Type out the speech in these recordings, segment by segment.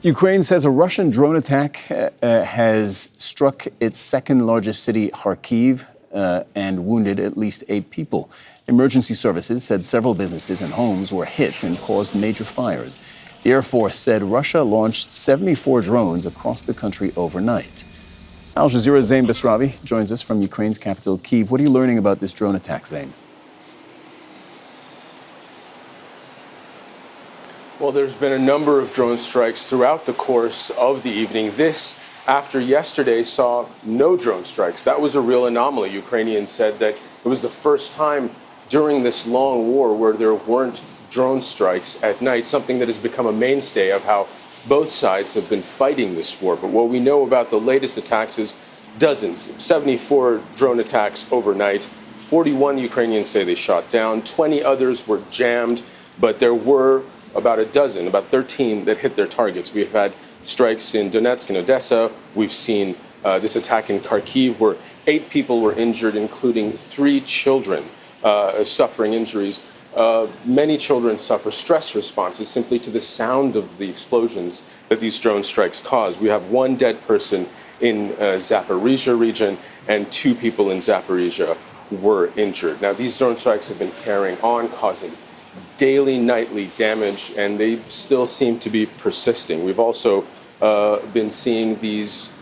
Ukraine says a Russian drone attack has struck its second largest city, Kharkiv, and wounded at least 8 people. Emergency services said several businesses and homes were hit and caused major fires. The Air Force said Russia launched 74 drones across the country overnight. Al Jazeera's Zein Basravi joins us from Ukraine's capital, Kyiv. What are you learning about this drone attack, Zein? Well, there's been a number of drone strikes throughout the course of the evening. This, after yesterday, saw no drone strikes. That was a real anomaly. Ukrainians said that it was the first time during this long war where there weren't drone strikes at night, something that has become a mainstay of how both sides have been fighting this war. But what we know about the latest attacks is dozens, 74 drone attacks overnight. 41 Ukrainians say they shot down, 20 others were jammed, but there were about a dozen, about 13 that hit their targets. We've had strikes in Donetsk and Odessa. We've seen this attack in Kharkiv where 8 people were injured, including 3 children suffering injuries. Many children suffer stress responses simply to the sound of the explosions that these drone strikes cause. We have 1 dead person in Zaporizhia region, and 2 people in Zaporizhia were injured. Now, these drone strikes have been carrying on, causing daily, nightly damage, and they still seem to be persisting. We've also been seeing these,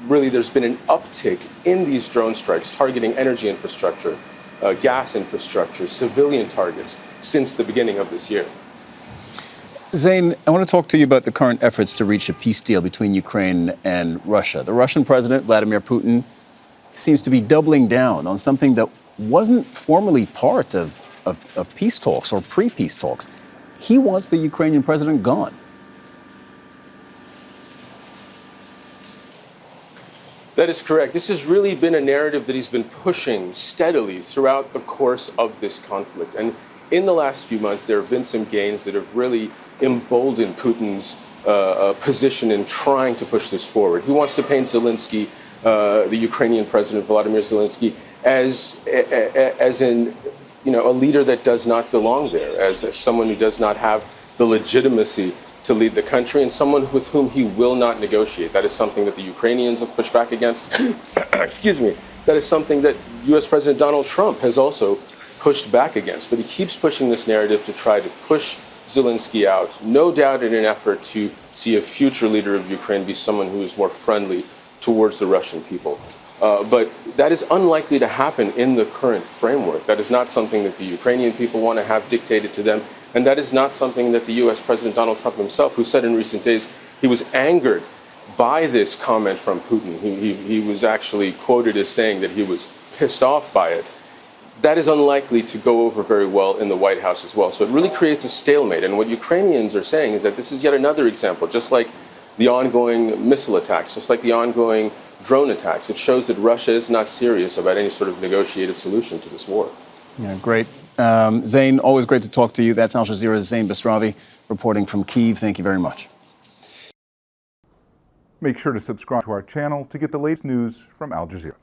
really there's been an uptick in these drone strikes targeting energy infrastructure, gas infrastructure, civilian targets since the beginning of this year. Zein, I want to talk to you about the current efforts to reach a peace deal between Ukraine and Russia. The Russian president, Vladimir Putin, seems to be doubling down on something that wasn't formally part of peace talks or pre-peace talks. He wants the Ukrainian president gone. That is correct. This has really been a narrative that he's been pushing steadily throughout the course of this conflict. And in the last few months, there have been some gains that have really emboldened Putin's position in trying to push this forward. He wants to paint Zelenskyy, the Ukrainian president, Volodymyr Zelenskyy, as a leader that does not belong there, as someone who does not have the legitimacy to lead the country, and someone with whom he will not negotiate. That is something that the Ukrainians have pushed back against. Excuse me. That is something that U.S. President Donald Trump has also pushed back against. But he keeps pushing this narrative to try to push Zelenskyy out, no doubt in an effort to see a future leader of Ukraine be someone who is more friendly towards the Russian people. But that is unlikely to happen in the current framework. That is not something that the Ukrainian people want to have dictated to them. And that is not something that the U.S. President Donald Trump himself, who said in recent days he was angered by this comment from Putin. He was actually quoted as saying that he was pissed off by it. That is unlikely to go over very well in the White House as well. So it really creates a stalemate. And what Ukrainians are saying is that this is yet another example, just like the ongoing missile attacks, just like the ongoing drone attacks. It shows that Russia is not serious about any sort of negotiated solution to this war. Yeah, great. Zein, always great to talk to you. That's Al Jazeera's Zein Basravi reporting from Kyiv. Thank you very much. Make sure to subscribe to our channel to get the latest news from Al Jazeera.